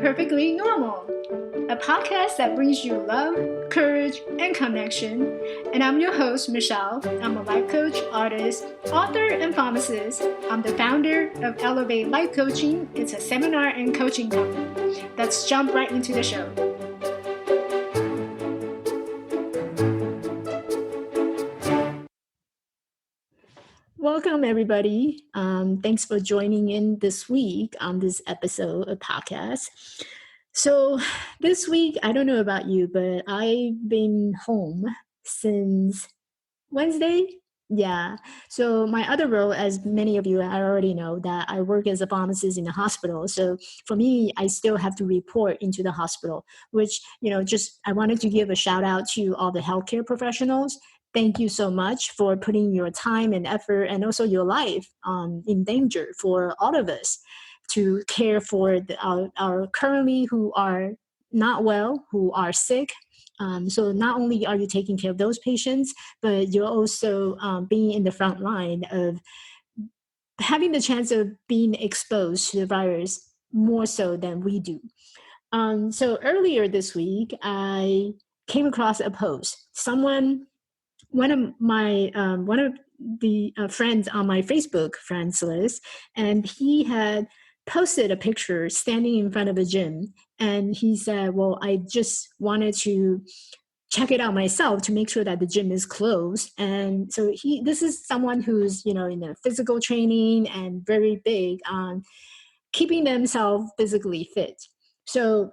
Perfectly Normal, a podcast that brings you love, courage, and connection. And I'm your host, Michelle. I'm a life coach, artist, author, and pharmacist. I'm the founder of Elevate Life Coaching. It's a seminar and coaching company. Let's jump right into the show. Welcome, everybody. Thanks for joining in this week on this episode of podcast. So this week, I don't know about you, but I've been home since Wednesday. Yeah. So my other role, as many of you I already know, that I work as a pharmacist in the hospital. So for me, I still have to report into the hospital, which, just I wanted to give a shout out to all the healthcare professionals. Thank you so much for putting your time and effort and also your life in danger for all of us to care for our currently who are not well, who are sick. So not only are you taking care of those patients, but you're also being in the front line of having the chance of being exposed to the virus more so than we do. So earlier this week, I came across a post. One of the friends on my Facebook friends list, and he had posted a picture standing in front of a gym, and he said, well, I just wanted to check it out myself to make sure that the gym is closed. And so this is someone who's, in the physical training and very big on keeping themselves physically fit. So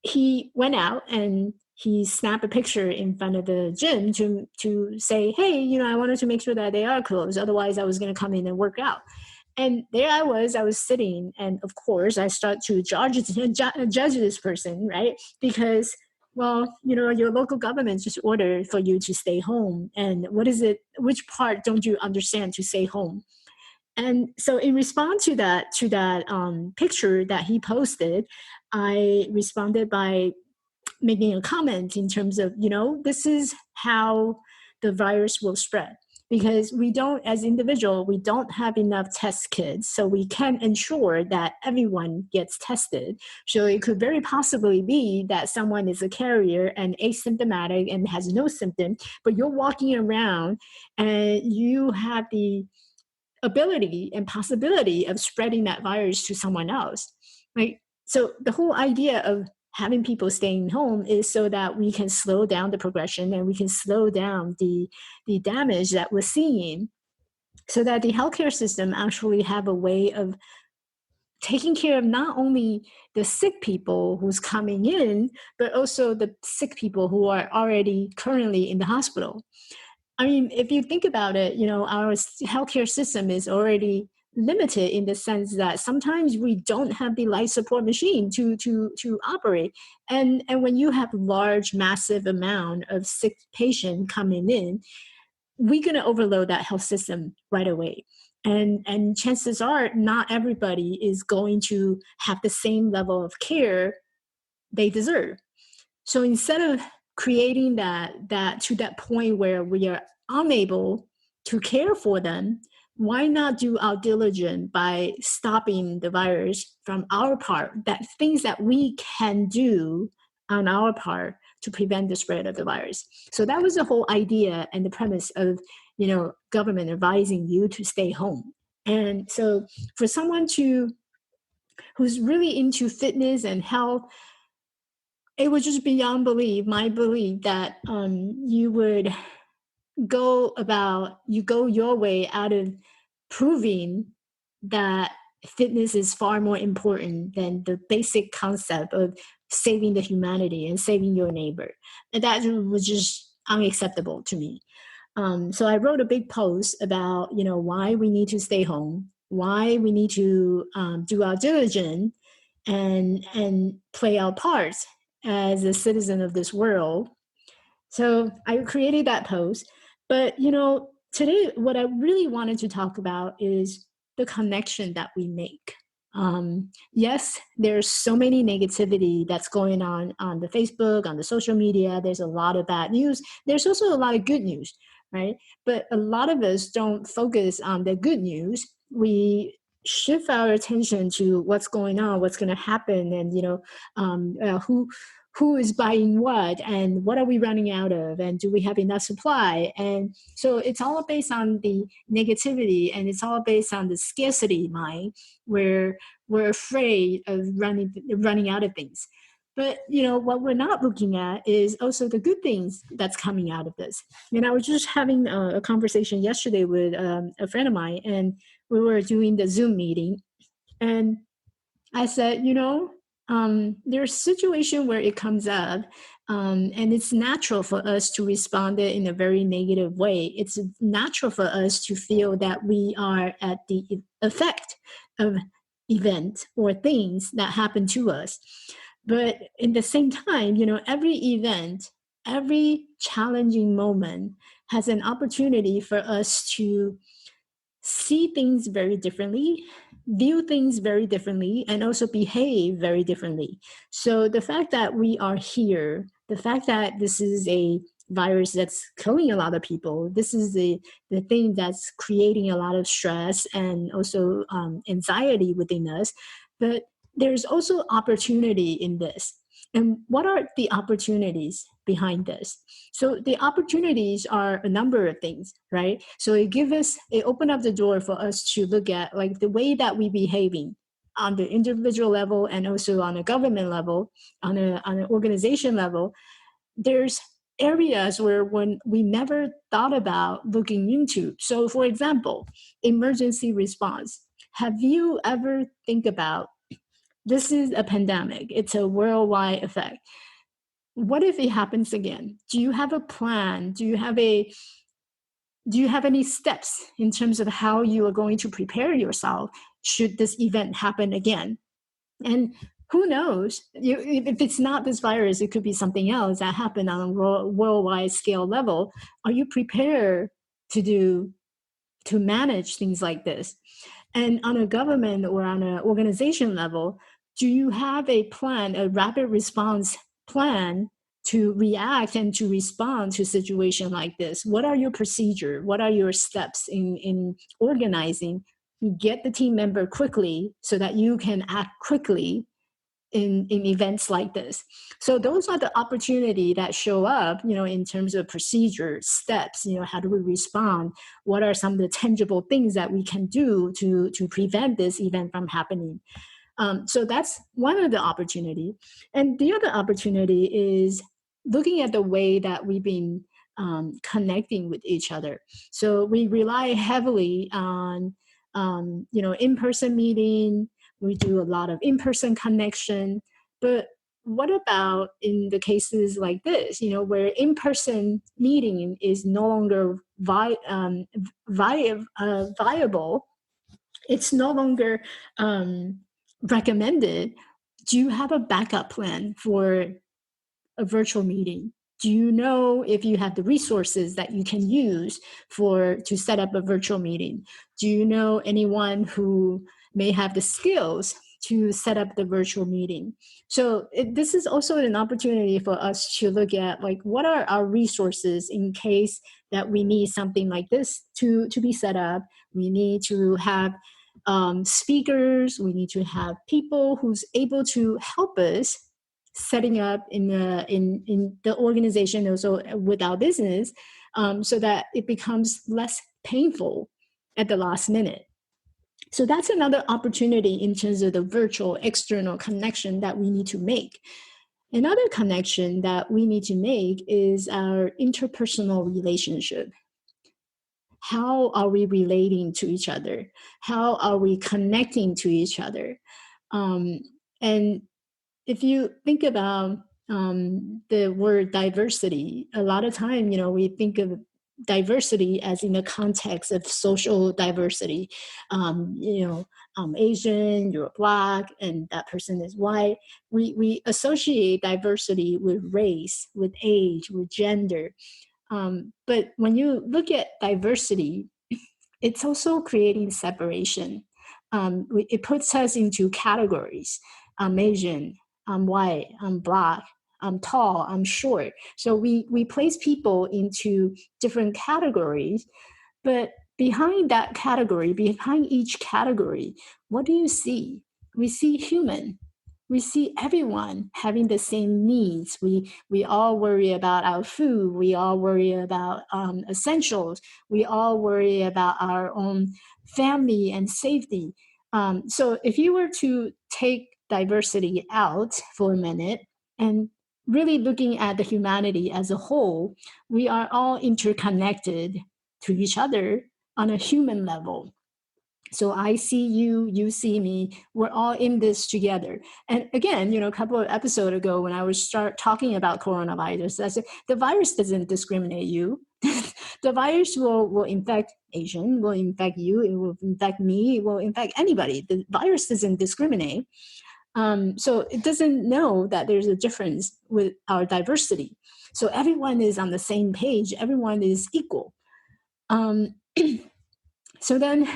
he went out and he snapped a picture in front of the gym to say, hey, I wanted to make sure that they are closed. Otherwise, I was going to come in and work out. And there I was sitting. And of course, I start to judge this person, right? Because, well, your local government just ordered for you to stay home. And which part don't you understand to stay home? And so in response to that picture that he posted, I responded by making a comment in terms of, this is how the virus will spread. Because as individual, we don't have enough test kits, so we can't ensure that everyone gets tested. So it could very possibly be that someone is a carrier and asymptomatic and has no symptom, but you're walking around and you have the ability and possibility of spreading that virus to someone else, right? So the whole idea of having people staying home is so that we can slow down the progression and we can slow down the damage that we're seeing, so that the healthcare system actually have a way of taking care of not only the sick people who's coming in, but also the sick people who are already currently in the hospital. I mean, if you think about it, our healthcare system is already limited in the sense that sometimes we don't have the life support machine to operate. And when you have large, massive amount of sick patient coming in, we're going to overload that health system right away. And chances are not everybody is going to have the same level of care they deserve. So instead of creating that to that point where we are unable to care for them, why not do our diligence by stopping the virus from our part, that things that we can do on our part to prevent the spread of the virus. So that was the whole idea and the premise of, government advising you to stay home. And so for someone who's really into fitness and health, it was just beyond my belief that you would go your way out of proving that fitness is far more important than the basic concept of saving the humanity and saving your neighbor. And that was just unacceptable to me. So I wrote a big post about, why we need to stay home, why we need to do our diligence and play our parts as a citizen of this world. So I created that post. But, today what I really wanted to talk about is the connection that we make. Yes, there's so many negativity that's going on the Facebook, on the social media. There's a lot of bad news. There's also a lot of good news, right? But a lot of us don't focus on the good news. We shift our attention to what's going on, what's going to happen, and who is buying what, and what are we running out of, and do we have enough supply? And so it's all based on the negativity, and it's all based on the scarcity mind, where we're afraid of running out of things. But what we're not looking at is also the good things that's coming out of this. And I was just having a conversation yesterday with a friend of mine, and we were doing the Zoom meeting, and I said, there's a situation where it comes up, and it's natural for us to respond it in a very negative way. It's natural for us to feel that we are at the effect of event or things that happen to us. But in the same time, every event, every challenging moment has an opportunity for us to see things very differently, view things very differently, and also behave very differently. So the fact that we are here, the fact that this is a virus that's killing a lot of people, this is the thing that's creating a lot of stress and also anxiety within us. But there's also opportunity in this. And what are the opportunities behind this? So the opportunities are a number of things, right? So it opened up the door for us to look at like the way that we behaving on the individual level and also on a government level, on an organization level. There's areas where when we never thought about looking into. So for example, emergency response. Have you ever think about this is a pandemic? It's a worldwide effect. What if it happens again? Do you have a plan? Do you have any steps in terms of how you are going to prepare yourself should this event happen again? And who knows? If it's not this virus, it could be something else that happened on a worldwide scale level. Are you prepared to manage things like this? And on a government or on an organization level, do you have a plan, a rapid response plan to react and to respond to a situation like this? What are your procedure? What are your steps in organizing? You get the team member quickly so that you can act quickly in events like this. So those are the opportunity that show up, in terms of procedure, steps, how do we respond? What are some of the tangible things that we can do to prevent this event from happening? So that's one of the opportunity. And the other opportunity is looking at the way that we've been connecting with each other. So we rely heavily on, in-person meeting. We do a lot of in-person connection. But what about in the cases like this, where in-person meeting is no longer viable? It's no longer recommended. Do you have a backup plan for a virtual meeting? Do you know if you have the resources that you can use to set up a virtual meeting? Do you know anyone who may have the skills to set up the virtual meeting? So this is also an opportunity for us to look at like what are our resources in case that we need something like this to be set up. We need to have speakers. We need to have people who's able to help us setting up in the organization, also with our business, so that it becomes less painful at the last minute. So that's another opportunity in terms of the virtual external connection that we need to make. Another connection that we need to make is our interpersonal relationship. How are we relating to each other? How are we connecting to each other? And if you think about the word diversity, a lot of time, we think of diversity as in the context of social diversity. Asian, you're Black, and that person is white. We associate diversity with race, with age, with gender. But when you look at diversity, it's also creating separation. It puts us into categories. I'm Asian, I'm white, I'm Black, I'm tall, I'm short. So we place people into different categories, but behind that category, behind each category, what do you see? We see human. We see everyone having the same needs. We all worry about our food. We all worry about essentials. We all worry about our own family and safety. So if you were to take diversity out for a minute and really looking at the humanity as a whole, we are all interconnected to each other on a human level. So I see you, you see me, we're all in this together. And again, a couple of episodes ago when I was start talking about coronavirus, I said the virus doesn't discriminate you. The virus will infect Asian, will infect you, it will infect me, it will infect anybody. The virus doesn't discriminate. So it doesn't know that there's a difference with our diversity. So everyone is on the same page, everyone is equal. Um, so then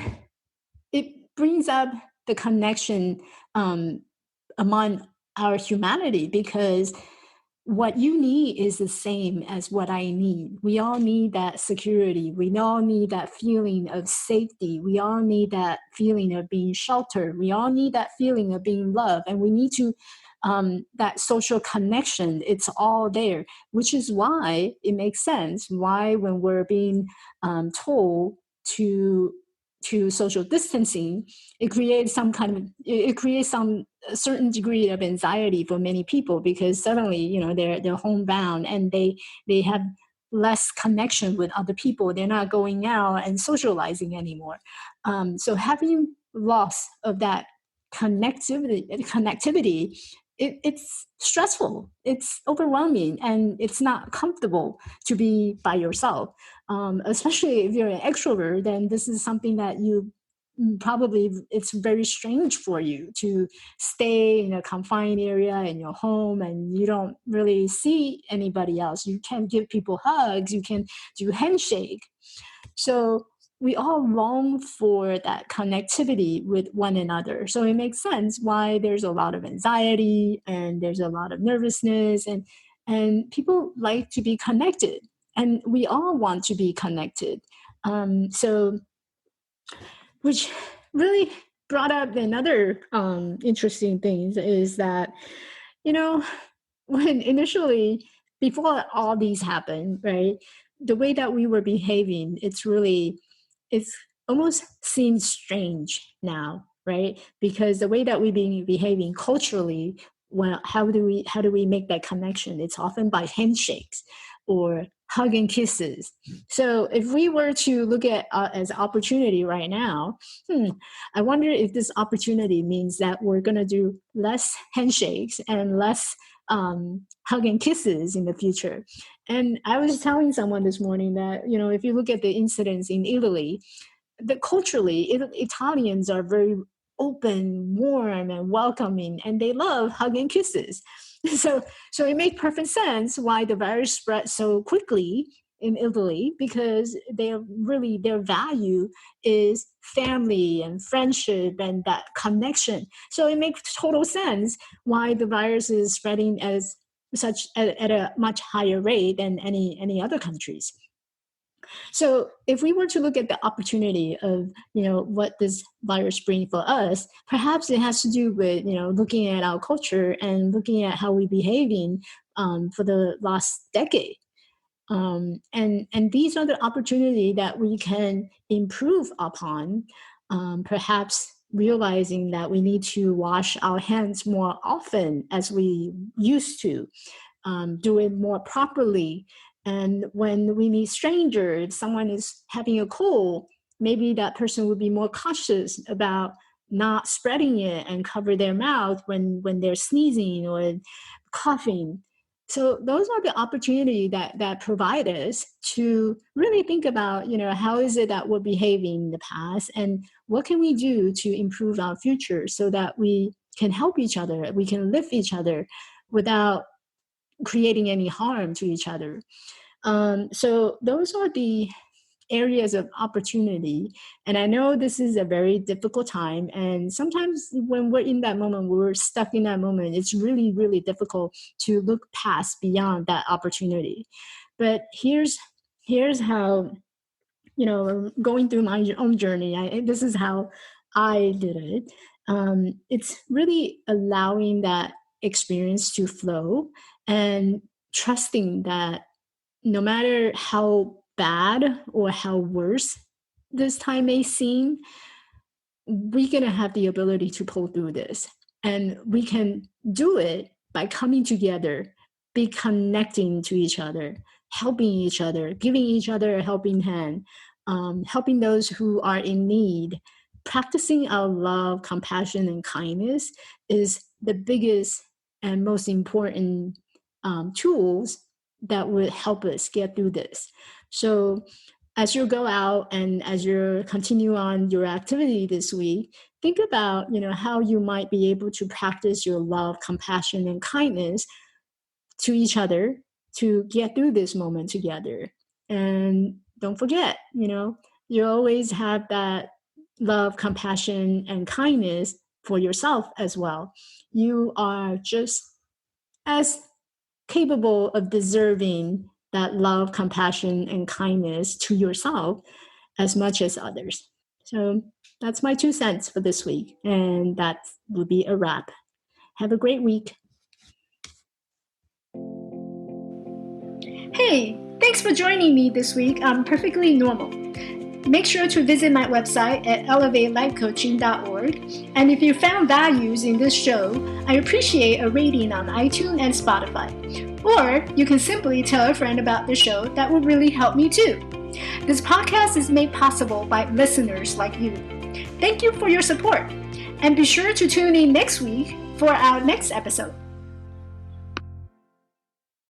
it brings up the connection among our humanity, because what you need is the same as what I need. We all need that security. We all need that feeling of safety. We all need that feeling of being sheltered. We all need that feeling of being loved. And we need to, that social connection, it's all there, which is why it makes sense why when we're being told to social distancing, it creates some a certain degree of anxiety for many people, because suddenly they're homebound and they have less connection with other people. They're not going out and socializing anymore. So having loss of that connectivity, it's stressful, it's overwhelming, and it's not comfortable to be by yourself. Especially if you're an extrovert, then this is something that you probably, it's very strange for you to stay in a confined area in your home and you don't really see anybody else. You can't give people hugs, you can do handshake. So we all long for that connectivity with one another. So it makes sense why there's a lot of anxiety and there's a lot of nervousness, and people like to be connected, and we all want to be connected. So which really brought up another interesting thing is that, you know, when initially, before all these happened, right, the way that we were behaving, it's almost seems strange now, right? Because the way that we've been behaving culturally, well, how do we make that connection? It's often by handshakes or hug and kisses. So if we were to look at as opportunity right now, I wonder if this opportunity means that we're going to do less handshakes and less hug and kisses in the future. And I was telling someone this morning that, if you look at the incidents in Italy, that culturally, Italians are very open, warm, and welcoming, and they love hug and kisses. So it makes perfect sense why the virus spread so quickly in Italy, because their value is family and friendship and that connection. So it makes total sense why the virus is spreading as such at a much higher rate than any other countries. So if we were to look at the opportunity of, what this virus brings for us, perhaps it has to do with, looking at our culture and looking at how we're behaving for the last decade. And these are the opportunity that we can improve upon, perhaps realizing that we need to wash our hands more often as we used to, do it more properly. And when we meet strangers, if someone is having a cold, maybe that person would be more cautious about not spreading it and cover their mouth when they're sneezing or coughing. So those are the opportunity that provide us to really think about, how is it that we're behaving in the past and what can we do to improve our future so that we can help each other, we can lift each other without creating any harm to each other. So those are the areas of opportunity. And I know this is a very difficult time. And sometimes when we're in that moment, we're stuck in that moment, it's really, really difficult to look past beyond that opportunity. But here's how going through my own journey, this is how I did it. It's really allowing that experience to flow and trusting that no matter how bad or how worse this time may seem, we're going to have the ability to pull through this. And we can do it by coming together, be connecting to each other, helping each other, giving each other a helping hand, helping those who are in need. Practicing our love, compassion, and kindness is the biggest and most important tools that would help us get through this. So as you go out and as you continue on your activity this week, think about, how you might be able to practice your love, compassion, and kindness to each other to get through this moment together. And don't forget, you always have that love, compassion, and kindness for yourself as well. You are just as capable of deserving that love, compassion, and kindness to yourself as much as others. So that's my 2 cents for this week. And that will be a wrap. Have a great week. Hey, thanks for joining me this week on Perfectly Normal. Make sure to visit my website at elevatelifecoaching.org. And if you found values in this show, I appreciate a rating on iTunes and Spotify. Or you can simply tell a friend about the show. That would really help me too. This podcast is made possible by listeners like you. Thank you for your support. And be sure to tune in next week for our next episode.